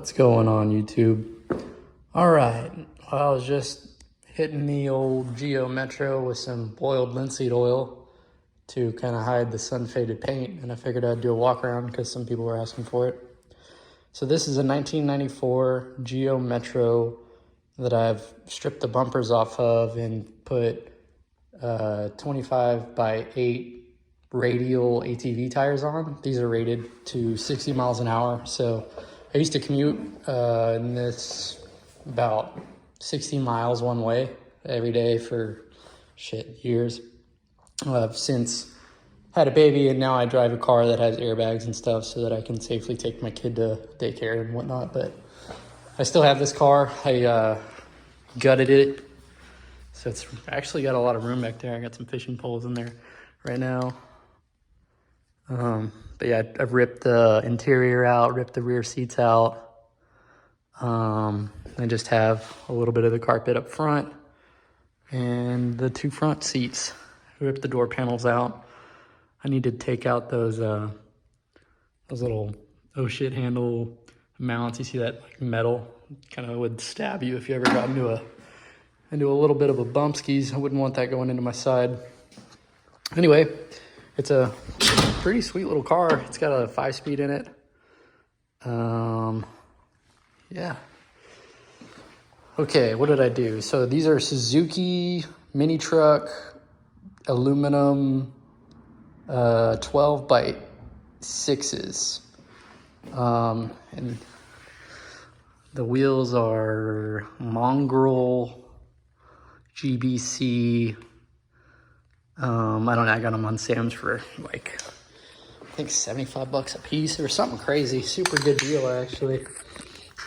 What's going on, YouTube? All right, well, I was just hitting the old Geo Metro with some boiled linseed oil to kind of hide the sun-faded paint, and I figured I'd do a walk around because some people were asking for it. So this is a 1994 Geo Metro that I've stripped the bumpers off of and put 25 by 8 radial ATV tires on. These are rated to 60 miles an hour. So I used to commute in this about 60 miles one way every day for years. I've since had a baby, and now I drive a car that has airbags and stuff so that I can safely take my kid to daycare and whatnot. But I still have this car. I gutted it, so it's actually got a lot of room back there. I got some fishing poles in there right now. But yeah, I've ripped the interior out, ripped the rear seats out. I just have a little bit of the carpet up front and the two front seats. Ripped the door panels out. I need to take out those little oh shit handle mounts. You see that like metal kind of would stab you if you ever got into a little bit of a bump skis. I wouldn't want that going into my side. Anyway, it's a pretty sweet little car. It's got a 5-speed in it. Yeah. Okay, what did I do? So these are Suzuki mini truck aluminum 12 by 6s. And the wheels are Mongrel GBC. I don't know, I got them on Sam's for like, I think $75 a piece or something crazy. Super good deal, actually.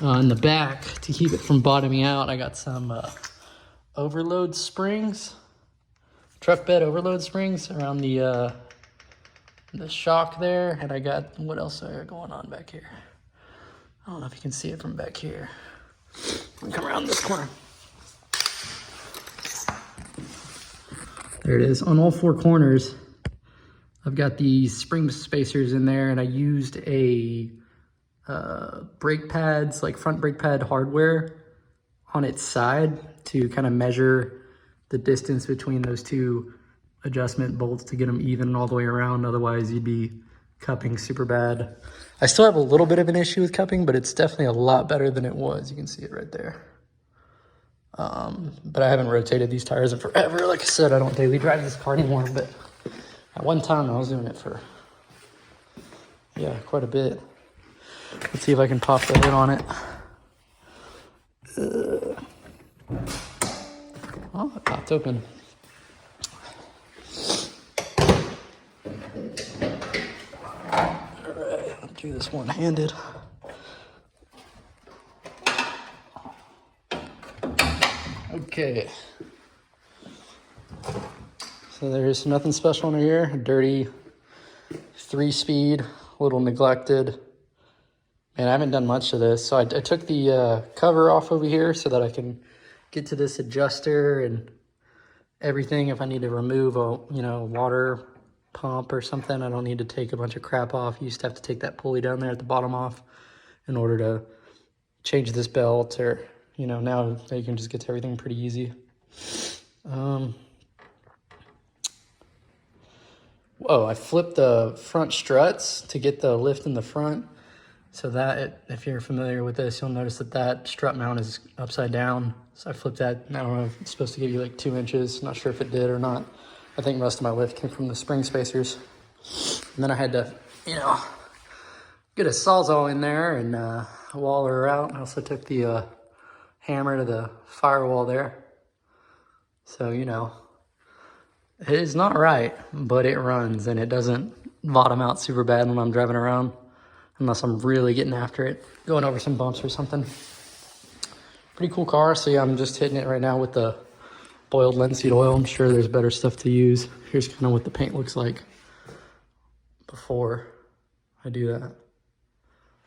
In the back, to keep it from bottoming out, I got some overload springs, truck bed overload springs around the shock there. And I got, what else I got going on back here? I don't know if you can see it from back here. I'll come around this corner. There it is. On all four corners, I've got these spring spacers in there, and I used a brake pads, like front brake pad hardware on its side to kind of measure the distance between those two adjustment bolts to get them even all the way around. Otherwise, you'd be cupping super bad. I still have a little bit of an issue with cupping, but it's definitely a lot better than it was. You can see it right there. But I haven't rotated these tires in forever. Like I said, I don't daily drive this car anymore, but at one time I was doing it for, yeah, quite a bit. Let's see if I can pop the lid on it. Oh, it popped open. All right, I'll do this one-handed. Okay, so there's nothing special in here. A dirty 3-speed, a little neglected. Man, I haven't done much to this. So I took the cover off over here so that I can get to this adjuster and everything. If I need to remove a water pump or something, I don't need to take a bunch of crap off. You used to have to take that pulley down there at the bottom off in order to change this belt, or now you can just get to everything pretty easy. Whoa, I flipped the front struts to get the lift in the front. So that, if you're familiar with this, you'll notice that strut mount is upside down. So I flipped that. I don't know if it's supposed to give you like 2 inches. Not sure if it did or not. I think most of my lift came from the spring spacers. And then I had to, get a Sawzall in there and wall her out. I also took the hammer to the firewall there. So, it is not right, but it runs, and it doesn't bottom out super bad when I'm driving around, unless I'm really getting after it, going over some bumps or something. Pretty cool car. So yeah, I'm just hitting it right now with the boiled linseed oil. I'm sure there's better stuff to use. Here's kind of what the paint looks like before I do that.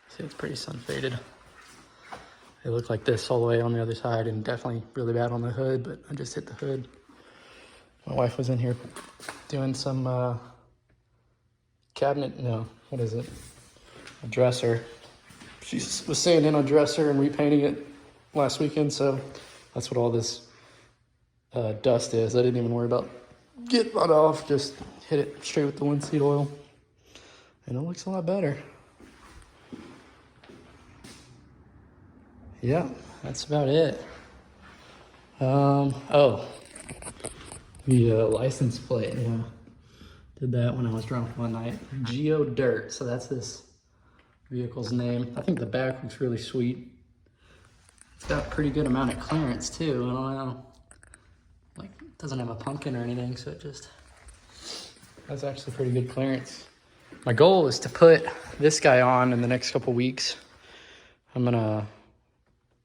See, it's pretty sun faded. It looked like this all the way on the other side, and definitely really bad on the hood, but I just hit the hood. My wife was in here doing some cabinet, no, what is it? A dresser. she was sanding in a dresser and repainting it last weekend, so that's what all this dust is. I didn't even worry about getting it off, just hit it straight with the linseed oil, and it looks a lot better. Yeah, that's about it. Oh, the license plate, yeah. Did that when I was drunk one night. Geo Dirt, so that's this vehicle's name. I think the back looks really sweet. It's got a pretty good amount of clearance too. I don't know, like it doesn't have a pumpkin or anything, so it just, that's actually pretty good clearance. My goal is to put this guy on in the next couple weeks. I'm gonna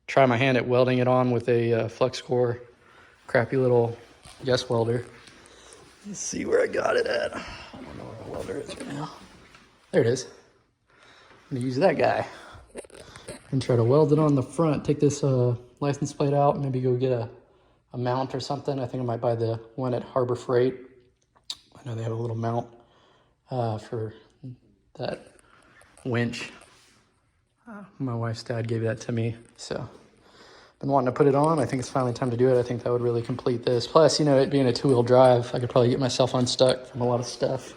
try my hand at welding it on with a flux core, crappy little Yes welder. Let's see where I got it at. I don't know where the welder is right now. There it is. I'm gonna use that guy and try to weld it on the front. Take this license plate out, maybe go get a mount or something. I think I might buy the one at Harbor Freight. I know they have a little mount for that winch. My wife's dad gave that to me, so been wanting to put it on. I think it's finally time to do it. I think that would really complete this. Plus, you know, it being a two-wheel drive, I could probably get myself unstuck from a lot of stuff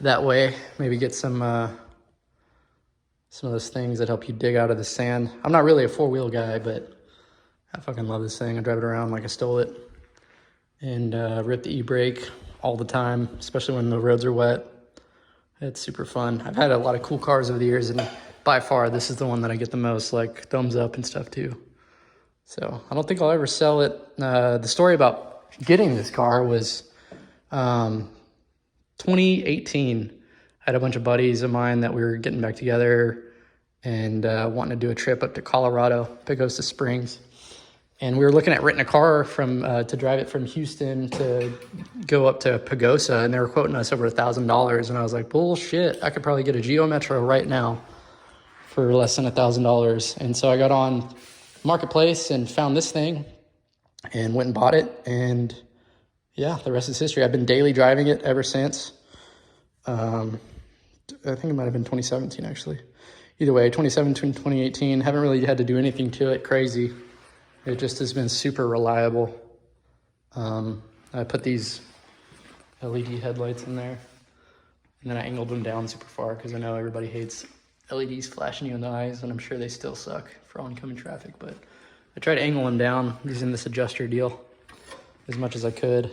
that way. Maybe get some of those things that help you dig out of the sand. I'm not really a four-wheel guy, but I fucking love this thing. I drive it around like I stole it, and rip the e-brake all the time, especially when the roads are wet. It's super fun. I've had a lot of cool cars over the years, and by far, this is the one that I get the most, like, thumbs up and stuff, too. So I don't think I'll ever sell it. The story about getting this car was 2018. I had a bunch of buddies of mine that we were getting back together and wanting to do a trip up to Colorado, Pagosa Springs. And we were looking at renting a car from to drive it from Houston to go up to Pagosa, and they were quoting us over $1,000. And I was like, bullshit, I could probably get a Geo Metro right now for less than $1,000. And so I got on Marketplace and found this thing and went and bought it, and yeah, the rest is history. I've been daily driving it ever since. I think it might have been 2017 actually. Either way, 2017, 2018, haven't really had to do anything to it crazy. It just has been super reliable. I put these LED headlights in there, and then I angled them down super far because I know everybody hates LEDs flashing you in the eyes, and I'm sure they still suck for oncoming traffic, but I tried to angle them down using this adjuster deal as much as I could.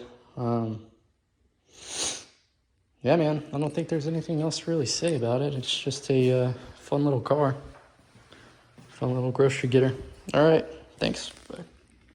Yeah, man, I don't think there's anything else to really say about it. It's just a fun little car, fun little grocery getter. All right, thanks. Bye.